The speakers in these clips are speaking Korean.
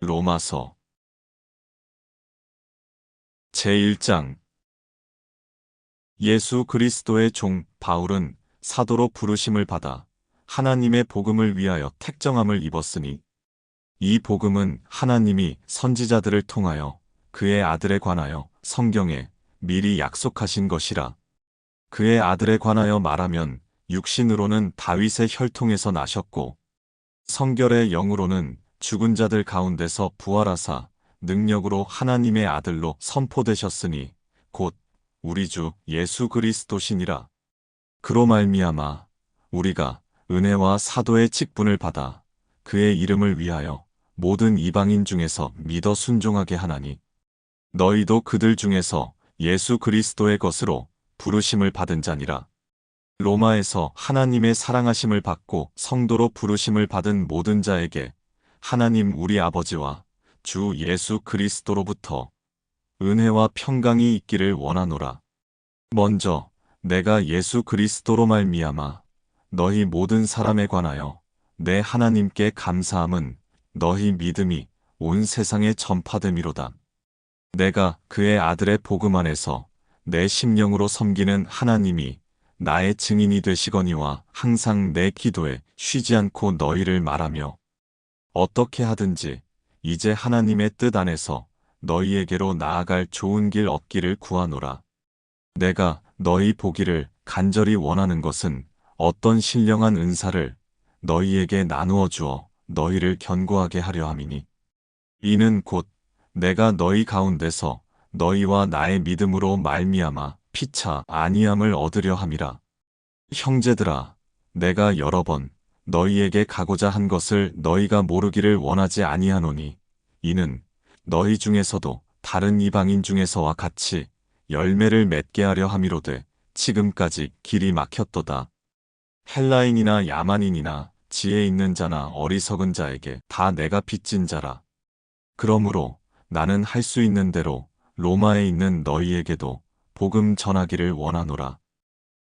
로마서 제1장. 예수 그리스도의 종 바울은 사도로 부르심을 받아 하나님의 복음을 위하여 택정함을 입었으니, 이 복음은 하나님이 선지자들을 통하여 그의 아들에 관하여 성경에 미리 약속하신 것이라. 그의 아들에 관하여 말하면 육신으로는 다윗의 혈통에서 나셨고, 성결의 영으로는 죽은 자들 가운데서 부활하사 능력으로 하나님의 아들로 선포되셨으니 곧 우리 주 예수 그리스도시니라. 그로 말미암아 우리가 은혜와 사도의 직분을 받아 그의 이름을 위하여 모든 이방인 중에서 믿어 순종하게 하나니, 너희도 그들 중에서 예수 그리스도의 것으로 부르심을 받은 자니라. 로마에서 하나님의 사랑하심을 받고 성도로 부르심을 받은 모든 자에게 하나님 우리 아버지와 주 예수 그리스도로부터 은혜와 평강이 있기를 원하노라. 먼저 내가 예수 그리스도로 말미암아 너희 모든 사람에 관하여 내 하나님께 감사함은 너희 믿음이 온 세상에 전파됨이로다. 내가 그의 아들의 복음 안에서 내 심령으로 섬기는 하나님이 나의 증인이 되시거니와, 항상 내 기도에 쉬지 않고 너희를 말하며 어떻게 하든지 이제 하나님의 뜻 안에서 너희에게로 나아갈 좋은 길 얻기를 구하노라. 내가 너희 보기를 간절히 원하는 것은 어떤 신령한 은사를 너희에게 나누어 주어 너희를 견고하게 하려 함이니, 이는 곧 내가 너희 가운데서 너희와 나의 믿음으로 말미암아 피차 안위함을 얻으려 함이라. 형제들아, 내가 여러 번 너희에게 가고자 한 것을 너희가 모르기를 원하지 아니하노니, 이는 너희 중에서도 다른 이방인 중에서와 같이 열매를 맺게 하려 함이로되 지금까지 길이 막혔도다. 헬라인이나 야만인이나 지혜 있는 자나 어리석은 자에게 다 내가 빚진 자라. 그러므로 나는 할 수 있는 대로 로마에 있는 너희에게도 복음 전하기를 원하노라.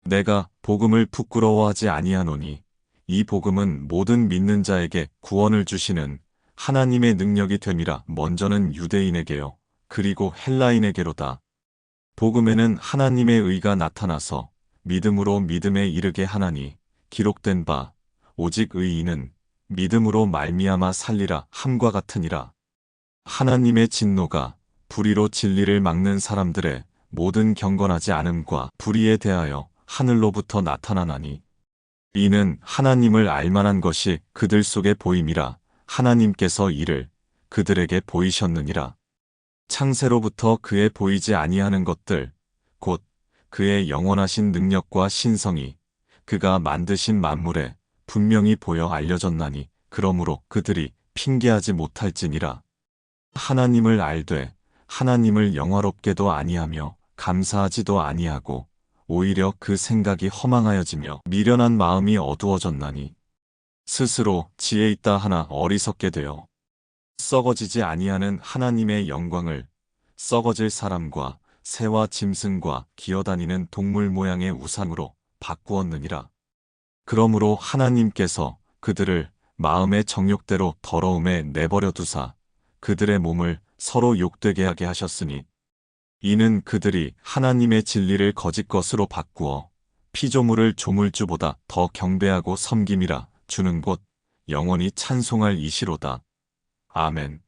내가 복음을 부끄러워하지 아니하노니, 이 복음은 모든 믿는 자에게 구원을 주시는 하나님의 능력이 됨이라. 먼저는 유대인에게요, 그리고 헬라인에게로다. 복음에는 하나님의 의가 나타나서 믿음으로 믿음에 이르게 하나니, 기록된 바 오직 의인은 믿음으로 말미암아 살리라 함과 같으니라. 하나님의 진노가 불의로 진리를 막는 사람들의 모든 경건하지 않음과 불의에 대하여 하늘로부터 나타나나니, 이는 하나님을 알만한 것이 그들 속에 보임이라. 하나님께서 이를 그들에게 보이셨느니라. 창세로부터 그의 보이지 아니하는 것들, 곧 그의 영원하신 능력과 신성이 그가 만드신 만물에 분명히 보여 알려졌나니, 그러므로 그들이 핑계하지 못할지니라. 하나님을 알되 하나님을 영화롭게도 아니하며 감사하지도 아니하고, 오히려 그 생각이 허망하여지며 미련한 마음이 어두워졌나니, 스스로 지혜 있다 하나 어리석게 되어 썩어지지 아니하는 하나님의 영광을 썩어질 사람과 새와 짐승과 기어다니는 동물 모양의 우상으로 바꾸었느니라. 그러므로 하나님께서 그들을 마음의 정욕대로 더러움에 내버려 두사 그들의 몸을 서로 욕되게 하게 하셨으니, 이는 그들이 하나님의 진리를 거짓 것으로 바꾸어 피조물을 조물주보다 더 경배하고 섬김이라. 주는 곧 영원히 찬송할 이시로다. 아멘.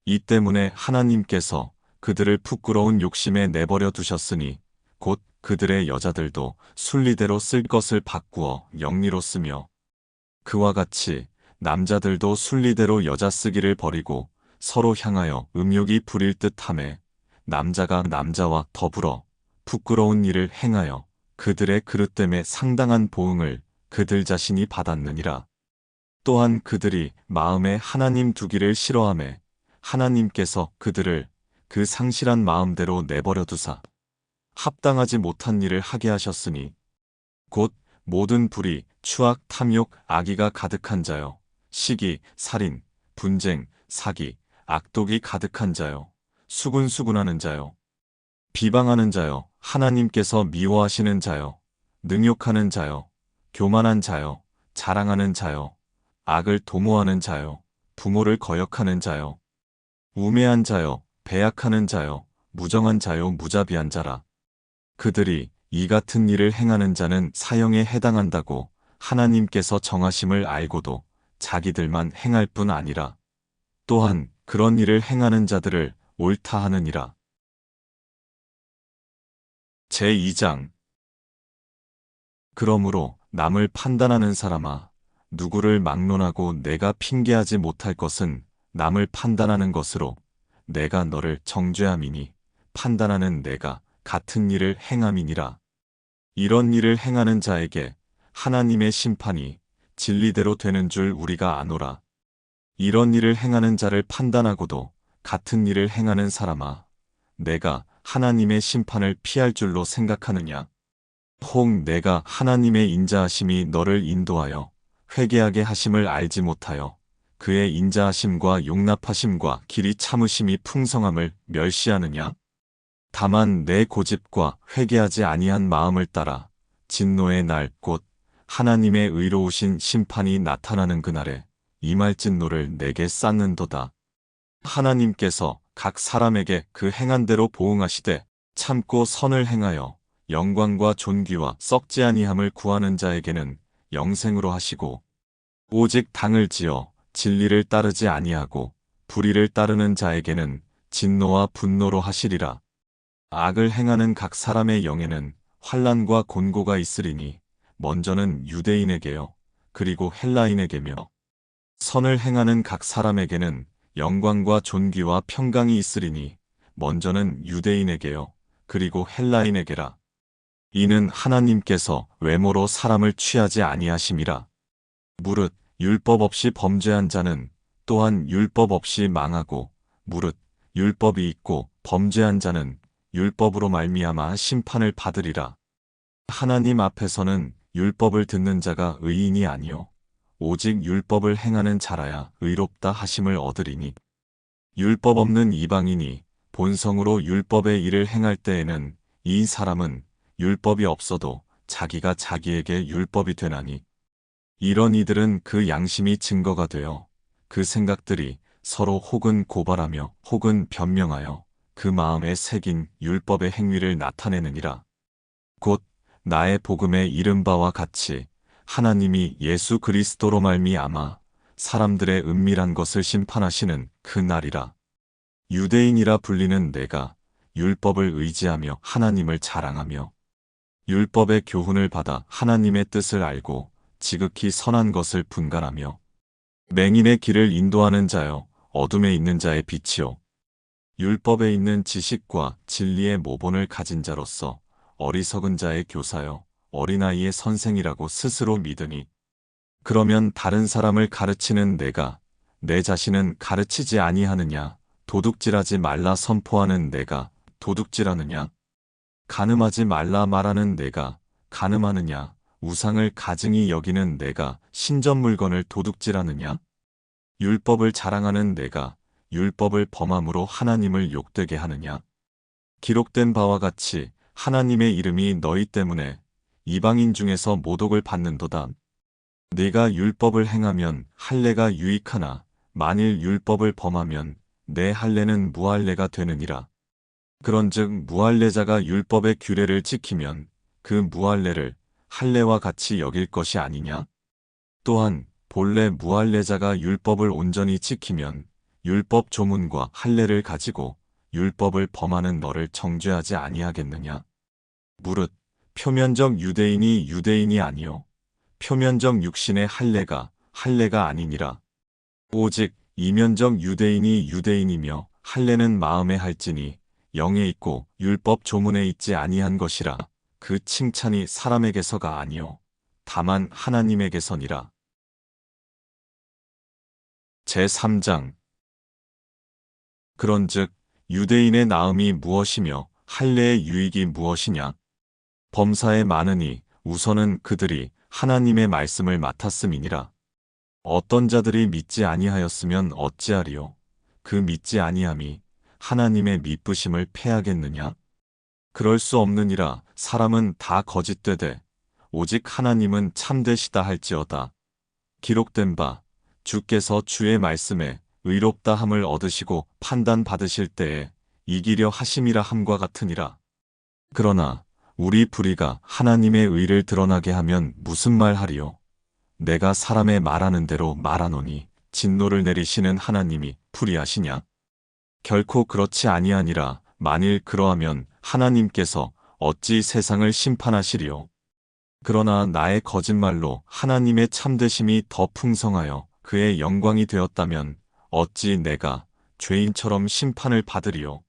이 때문에 하나님께서 그들을 부끄러운 욕심에 내버려 두셨으니, 곧 그들의 여자들도 순리대로 쓸 것을 바꾸어 영리로 쓰며, 그와 같이 남자들도 순리대로 여자 쓰기를 버리고 서로 향하여 음욕이 부릴 듯하매, 남자가 남자와 더불어 부끄러운 일을 행하여 그들의 그릇됨에 상당한 보응을 그들 자신이 받았느니라. 또한 그들이 마음에 하나님 두기를 싫어하매 하나님께서 그들을 그 상실한 마음대로 내버려 두사 합당하지 못한 일을 하게 하셨으니, 곧 모든 불의, 추악, 탐욕, 악의가 가득한 자요, 시기, 살인, 분쟁, 사기, 악독이 가득한 자요, 수군수군하는 자요, 비방하는 자요, 하나님께서 미워하시는 자요, 능욕하는 자요, 교만한 자요, 자랑하는 자요, 악을 도모하는 자요, 부모를 거역하는 자요, 우매한 자요, 배약하는 자요, 무정한 자요, 무자비한 자라. 그들이 이 같은 일을 행하는 자는 사형에 해당한다고 하나님께서 정하심을 알고도 자기들만 행할 뿐 아니라 또한 그런 일을 행하는 자들을 옳다 하느니라. 제2장. 그러므로 남을 판단하는 사람아, 누구를 막론하고 내가 핑계하지 못할 것은 남을 판단하는 것으로 내가 너를 정죄함이니 판단하는 내가 같은 일을 행함이니라. 이런 일을 행하는 자에게 하나님의 심판이 진리대로 되는 줄 우리가 아노라. 이런 일을 행하는 자를 판단하고도 같은 일을 행하는 사람아, 내가 하나님의 심판을 피할 줄로 생각하느냐? 혹 내가 하나님의 인자하심이 너를 인도하여 회개하게 하심을 알지 못하여 그의 인자하심과 용납하심과 길이 참으심이 풍성함을 멸시하느냐? 다만 내 고집과 회개하지 아니한 마음을 따라 진노의 날 곧 하나님의 의로우신 심판이 나타나는 그날에 임할 진노를 내게 쌓는도다. 하나님께서 각 사람에게 그 행한 대로 보응하시되 참고 선을 행하여 영광과 존귀와 썩지 아니함을 구하는 자에게는 영생으로 하시고 오직 당을 지어 진리를 따르지 아니하고 불의를 따르는 자에게는 진노와 분노로 하시리라. 악을 행하는 각 사람의 영에는 환난과 곤고가 있으리니 먼저는 유대인에게요 그리고 헬라인에게며 선을 행하는 각 사람에게는 영광과 존귀와 평강이 있으리니 먼저는 유대인에게요 그리고 헬라인에게라. 이는 하나님께서 외모로 사람을 취하지 아니하심이라. 무릇 율법 없이 범죄한 자는 또한 율법 없이 망하고 무릇 율법이 있고 범죄한 자는 율법으로 말미암아 심판을 받으리라. 하나님 앞에서는 율법을 듣는 자가 의인이 아니요 오직 율법을 행하는 자라야 의롭다 하심을 얻으리니 율법 없는 이방인이 본성으로 율법의 일을 행할 때에는 이 사람은 율법이 없어도 자기가 자기에게 율법이 되나니 이런 이들은 그 양심이 증거가 되어 그 생각들이 서로 혹은 고발하며 혹은 변명하여 그 마음에 새긴 율법의 행위를 나타내느니라. 곧 나의 복음에 이른 바와 같이 하나님이 예수 그리스도로 말미암아 사람들의 은밀한 것을 심판하시는 그 날이라. 유대인이라 불리는 내가 율법을 의지하며 하나님을 자랑하며 율법의 교훈을 받아 하나님의 뜻을 알고 지극히 선한 것을 분간하며 맹인의 길을 인도하는 자여 어둠에 있는 자의 빛이요 율법에 있는 지식과 진리의 모본을 가진 자로서 어리석은 자의 교사여 어린아이의 선생이라고 스스로 믿으니 그러면 다른 사람을 가르치는 내가 내 자신은 가르치지 아니하느냐? 도둑질하지 말라 선포하는 내가 도둑질하느냐? 간음하지 말라 말하는 내가 간음하느냐? 우상을 가증히 여기는 내가 신전 물건을 도둑질하느냐? 율법을 자랑하는 내가 율법을 범함으로 하나님을 욕되게 하느냐? 기록된 바와 같이 하나님의 이름이 너희 때문에 이방인 중에서 모독을 받는도다. 네가 율법을 행하면 할례가 유익하나 만일 율법을 범하면 내 할례는 무할례가 되느니라. 그런즉 무할례자가 율법의 규례를 지키면 그 무할례를 할례와 같이 여길 것이 아니냐? 또한 본래 무할례자가 율법을 온전히 지키면 율법 조문과 할례를 가지고 율법을 범하는 너를 정죄하지 아니하겠느냐? 무릇 표면적 유대인이 유대인이 아니요 표면적 육신의 할례가 아니니라. 오직 이면적 유대인이 유대인이며 할례는 마음에 할지니 영에 있고 율법 조문에 있지 아니한 것이라. 그 칭찬이 사람에게서가 아니요 다만 하나님에게서니라. 제3장. 그런즉 유대인의 나음이 무엇이며 할례의 유익이 무엇이냐? 범사에 많으니 우선은 그들이 하나님의 말씀을 맡았음이니라. 어떤 자들이 믿지 아니하였으면 어찌하리요? 그 믿지 아니함이 하나님의 미쁘심을 패하겠느냐? 그럴 수 없느니라. 사람은 다 거짓되되 오직 하나님은 참되시다 할지어다. 기록된 바 주께서 주의 말씀에 의롭다 함을 얻으시고 판단 받으실 때에 이기려 하심이라 함과 같으니라. 그러나 우리 불의가 하나님의 의를 드러나게 하면 무슨 말 하리요? 내가 사람의 말하는 대로 말하노니 진노를 내리시는 하나님이 불의하시냐? 결코 그렇지 아니하니라. 만일 그러하면 하나님께서 어찌 세상을 심판하시리요? 그러나 나의 거짓말로 하나님의 참되심이 더 풍성하여 그의 영광이 되었다면 어찌 내가 죄인처럼 심판을 받으리요?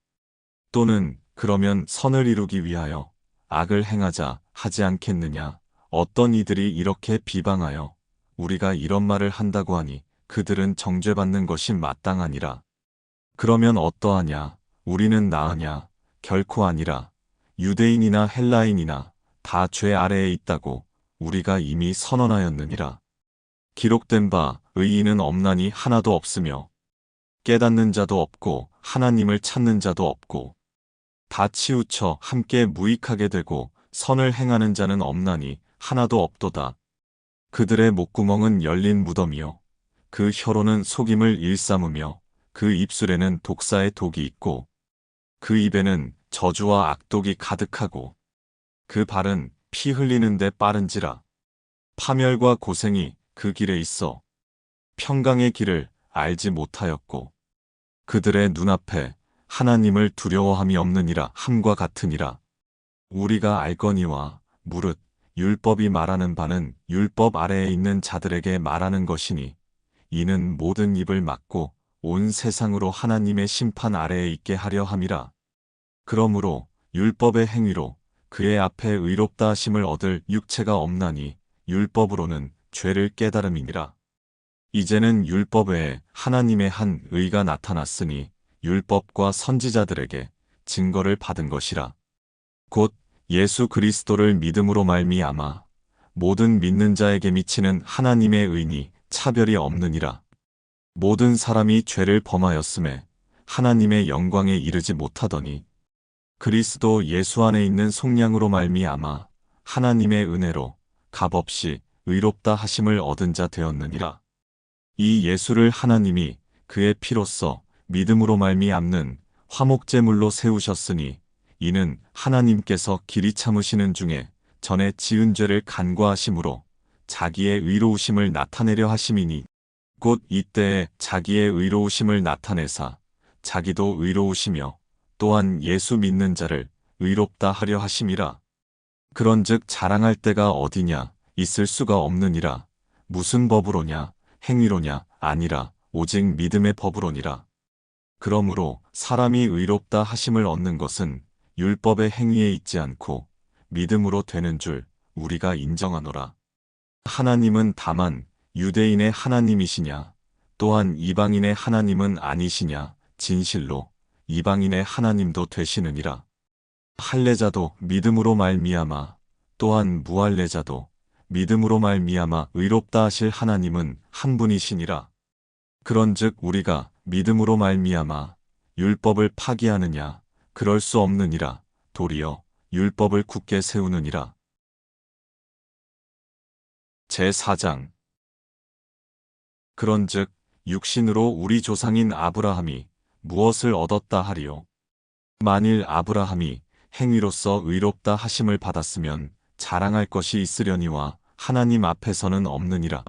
또는 그러면 선을 이루기 위하여 악을 행하자 하지 않겠느냐? 어떤 이들이 이렇게 비방하여 우리가 이런 말을 한다고 하니 그들은 정죄받는 것이 마땅하니라. 그러면 어떠하냐? 우리는 나으냐? 결코 아니라. 유대인이나 헬라인이나 다 죄 아래에 있다고 우리가 이미 선언하였느니라. 기록된 바 의인은 없나니 하나도 없으며 깨닫는 자도 없고 하나님을 찾는 자도 없고 다 치우쳐 함께 무익하게 되고 선을 행하는 자는 없나니 하나도 없도다. 그들의 목구멍은 열린 무덤이요 그 혀로는 속임을 일삼으며 그 입술에는 독사의 독이 있고 그 입에는 저주와 악독이 가득하고 그 발은 피 흘리는데 빠른지라. 파멸과 고생이 그 길에 있어 평강의 길을 알지 못하였고 그들의 눈앞에 하나님을 두려워함이 없느니라 함과 같으니라. 우리가 알거니와 무릇 율법이 말하는 바는 율법 아래에 있는 자들에게 말하는 것이니 이는 모든 입을 막고 온 세상으로 하나님의 심판 아래에 있게 하려 함이라. 그러므로 율법의 행위로 그의 앞에 의롭다 하심을 얻을 육체가 없나니 율법으로는 죄를 깨달음이니라. 이제는 율법 외에 하나님의 한 의가 나타났으니 율법과 선지자들에게 증거를 받은 것이라. 곧 예수 그리스도를 믿음으로 말미암아 모든 믿는 자에게 미치는 하나님의 의니 차별이 없느니라. 모든 사람이 죄를 범하였음에 하나님의 영광에 이르지 못하더니 그리스도 예수 안에 있는 속량으로 말미암아 하나님의 은혜로 값없이 의롭다 하심을 얻은 자 되었느니라. 이 예수를 하나님이 그의 피로써 믿음으로 말미암는 화목제물로 세우셨으니 이는 하나님께서 길이 참으시는 중에 전에 지은 죄를 간과하심으로 자기의 의로우심을 나타내려 하심이니 곧 이때에 자기의 의로우심을 나타내사 자기도 의로우시며 또한 예수 믿는 자를 의롭다 하려 하심이라. 그런즉 자랑할 데가 어디냐? 있을 수가 없느니라. 무슨 법으로냐? 행위로냐? 아니라 오직 믿음의 법으로니라. 그러므로 사람이 의롭다 하심을 얻는 것은 율법의 행위에 있지 않고 믿음으로 되는 줄 우리가 인정하노라. 하나님은 다만 유대인의 하나님이시냐? 또한 이방인의 하나님은 아니시냐? 진실로 이방인의 하나님도 되시느니라. 할례자도 믿음으로 말미암아 또한 무할례자도 믿음으로 말미암아 의롭다 하실 하나님은 한 분이시니라. 그런즉 우리가 믿음으로 말미암아 율법을 파기하느냐? 그럴 수 없느니라. 도리어 율법을 굳게 세우느니라. 제4장. 그런즉 육신으로 우리 조상인 아브라함이 무엇을 얻었다 하리요? 만일 아브라함이 행위로서 의롭다 하심을 받았으면 자랑할 것이 있으려니와 하나님 앞에서는 없느니라.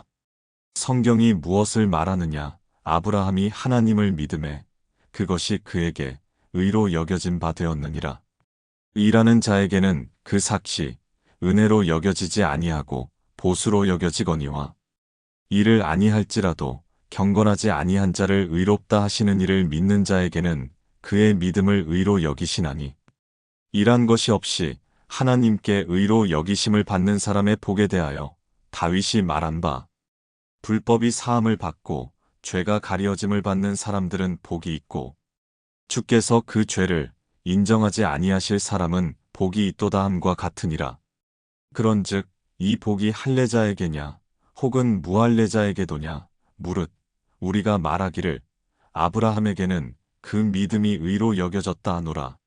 성경이 무엇을 말하느냐? 아브라함이 하나님을 믿음에 그것이 그에게 의로 여겨진 바 되었느니라. 의라는 자에게는 그 삭시 은혜로 여겨지지 아니하고 보수로 여겨지거니와 이를 아니할지라도 경건하지 아니한 자를 의롭다 하시는 이를 믿는 자에게는 그의 믿음을 의로 여기시나니 일한 것이 없이 하나님께 의로 여기심을 받는 사람의 복에 대하여 다윗이 말한 바 불법이 사함을 받고 죄가 가려짐을 받는 사람들은 복이 있고 주께서 그 죄를 인정하지 아니하실 사람은 복이 있도다 함과 같으니라. 그런즉 이 복이 할례자에게냐 혹은 무할례자에게도냐 무릇 우리가 말하기를 아브라함에게는 그 믿음이 의로 여겨졌다 하노라.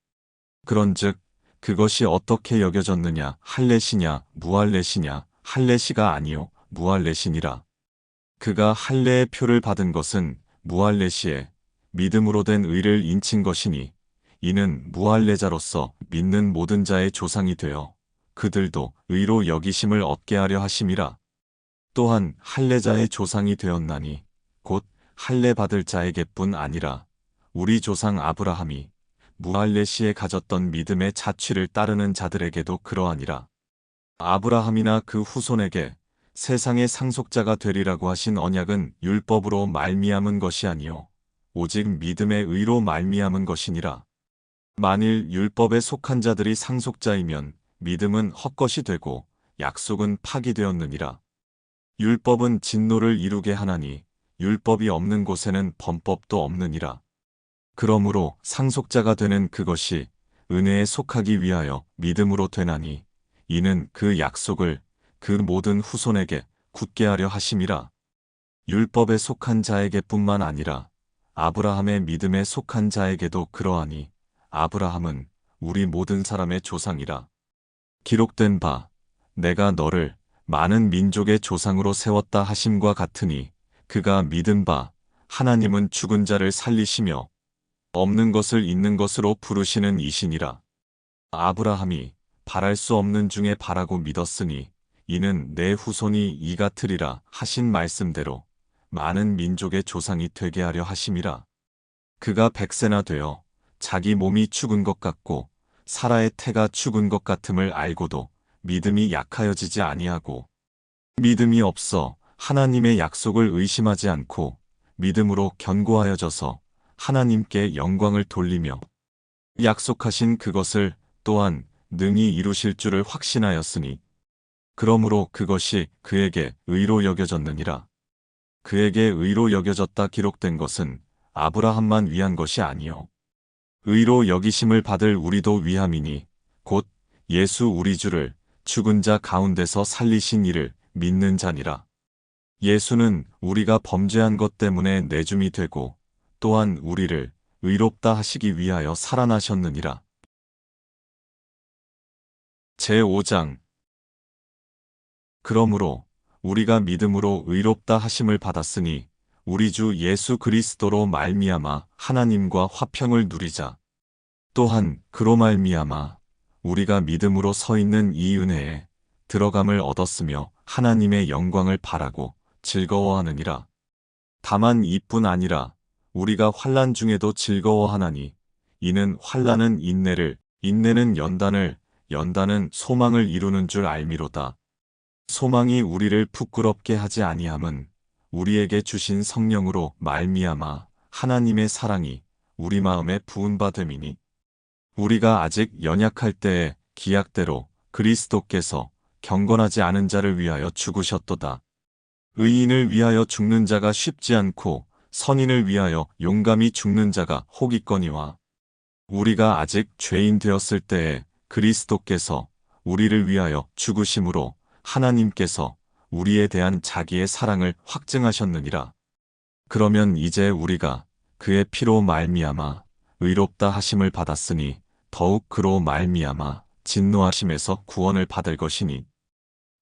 그런즉 그것이 어떻게 여겨졌느냐? 할례시냐 무할례시냐? 할례시가 아니요 무할례시니라. 그가 할례의 표를 받은 것은 무할레시에 믿음으로 된 의를 인친 것이니 이는 무할레자로서 믿는 모든 자의 조상이 되어 그들도 의로 여기심을 얻게 하려 하심이라. 또한 할례자의 조상이 되었나니 곧 할례 받을 자에게뿐 아니라 우리 조상 아브라함이 무할레시에 가졌던 믿음의 자취를 따르는 자들에게도 그러하니라. 아브라함이나 그 후손에게 세상의 상속자가 되리라고 하신 언약은 율법으로 말미암은 것이 아니요 오직 믿음의 의로 말미암은 것이니라. 만일 율법에 속한 자들이 상속자이면 믿음은 헛것이 되고 약속은 파기되었느니라. 율법은 진노를 이루게 하나니 율법이 없는 곳에는 범법도 없느니라. 그러므로 상속자가 되는 그것이 은혜에 속하기 위하여 믿음으로 되나니 이는 그 약속을 그 모든 후손에게 굳게 하려 하심이라. 율법에 속한 자에게뿐만 아니라 아브라함의 믿음에 속한 자에게도 그러하니 아브라함은 우리 모든 사람의 조상이라. 기록된 바 내가 너를 많은 민족의 조상으로 세웠다 하심과 같으니 그가 믿은 바 하나님은 죽은 자를 살리시며 없는 것을 있는 것으로 부르시는 이시니라. 아브라함이 바랄 수 없는 중에 바라고 믿었으니 이는 내 후손이 이 같으리라 하신 말씀대로 많은 민족의 조상이 되게 하려 하심이라. 그가 100세나 되어 자기 몸이 죽은 것 같고 사라의 태가 죽은 것 같음을 알고도 믿음이 약하여지지 아니하고 믿음이 없어 하나님의 약속을 의심하지 않고 믿음으로 견고하여져서 하나님께 영광을 돌리며 약속하신 그것을 또한 능히 이루실 줄을 확신하였으니 그러므로 그것이 그에게 의로 여겨졌느니라. 그에게 의로 여겨졌다 기록된 것은 아브라함만 위한 것이 아니요 의로 여기심을 받을 우리도 위함이니 곧 예수 우리 주를 죽은 자 가운데서 살리신 이를 믿는 자니라. 예수는 우리가 범죄한 것 때문에 내줌이 되고 또한 우리를 의롭다 하시기 위하여 살아나셨느니라. 제5장 그러므로 우리가 믿음으로 의롭다 하심을 받았으니 우리 주 예수 그리스도로 말미암아 하나님과 화평을 누리자. 또한 그로 말미암아 우리가 믿음으로 서 있는 이 은혜에 들어감을 얻었으며 하나님의 영광을 바라고 즐거워하느니라. 다만 이뿐 아니라 우리가 환난 중에도 즐거워하나니 이는 환난은 인내를, 인내는 연단을, 연단은 소망을 이루는 줄 알미로다. 소망이 우리를 부끄럽게 하지 아니함은 우리에게 주신 성령으로 말미암아 하나님의 사랑이 우리 마음에 부은 바 됨이니 우리가 아직 연약할 때에 기약대로 그리스도께서 경건하지 않은 자를 위하여 죽으셨도다. 의인을 위하여 죽는 자가 쉽지 않고 선인을 위하여 용감히 죽는 자가 혹 있거니와 우리가 아직 죄인 되었을 때에 그리스도께서 우리를 위하여 죽으심으로 하나님께서 우리에 대한 자기의 사랑을 확증하셨느니라. 그러면 이제 우리가 그의 피로 말미암아 의롭다 하심을 받았으니 더욱 그로 말미암아 진노하심에서 구원을 받을 것이니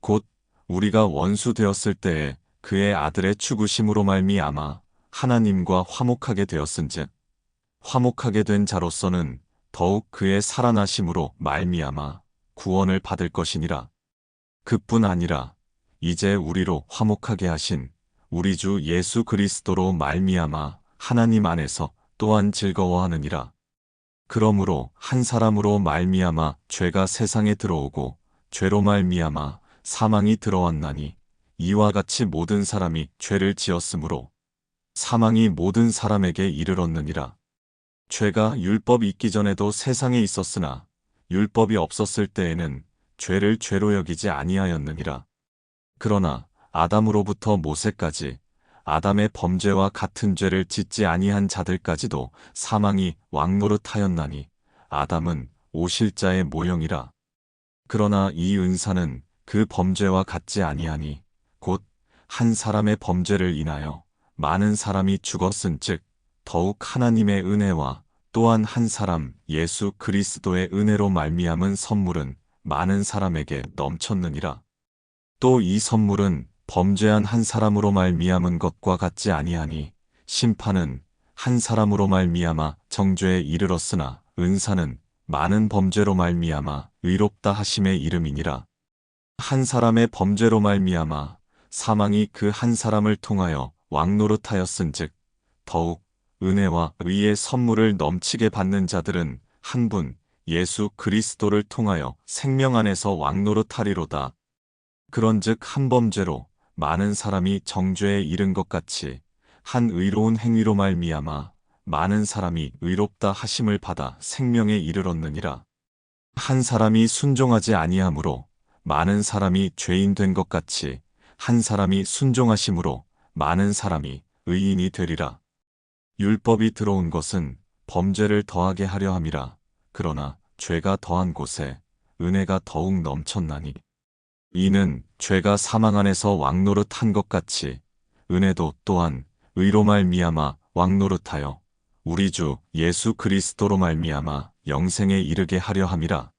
곧 우리가 원수 되었을 때에 그의 아들의 죽으심으로 말미암아 하나님과 화목하게 되었은즉 화목하게 된 자로서는 더욱 그의 살아나심으로 말미암아 구원을 받을 것이니라. 그뿐 아니라 이제 우리로 화목하게 하신 우리 주 예수 그리스도로 말미암아 하나님 안에서 또한 즐거워하느니라. 그러므로 한 사람으로 말미암아 죄가 세상에 들어오고 죄로 말미암아 사망이 들어왔나니 이와 같이 모든 사람이 죄를 지었으므로 사망이 모든 사람에게 이르렀느니라. 죄가 율법이 있기 전에도 세상에 있었으나 율법이 없었을 때에는 죄를 죄로 여기지 아니하였느니라. 그러나 아담으로부터 모세까지 아담의 범죄와 같은 죄를 짓지 아니한 자들까지도 사망이 왕노릇하였나니 아담은 오실자의 모형이라. 그러나 이 은사는 그 범죄와 같지 아니하니 곧 한 사람의 범죄를 인하여 많은 사람이 죽었은즉 더욱 하나님의 은혜와 또한 한 사람 예수 그리스도의 은혜로 말미암은 선물은 많은 사람에게 넘쳤느니라. 또 이 선물은 범죄한 한 사람으로 말미암은 것과 같지 아니하니 심판은 한 사람으로 말미암아 정죄에 이르렀으나 은사는 많은 범죄로 말미암아 의롭다 하심의 이름이니라. 한 사람의 범죄로 말미암아 사망이 그 한 사람을 통하여 왕노릇하였은즉 더욱 은혜와 의의 선물을 넘치게 받는 자들은 한 분 예수 그리스도를 통하여 생명 안에서 왕노릇하리로다. 그런즉 한 범죄로 많은 사람이 정죄에 이른 것 같이 한 의로운 행위로 말미암아 많은 사람이 의롭다 하심을 받아 생명에 이르렀느니라. 한 사람이 순종하지 아니하므로 많은 사람이 죄인 된 것 같이 한 사람이 순종하심으로 많은 사람이 의인이 되리라. 율법이 들어온 것은 범죄를 더하게 하려 함이라. 그러나 죄가 더한 곳에 은혜가 더욱 넘쳤나니 이는 죄가 사망 안에서 왕노릇한 것 같이 은혜도 또한 의로 말미암아 왕노릇하여 우리 주 예수 그리스도로 말미암아 영생에 이르게 하려 함이라.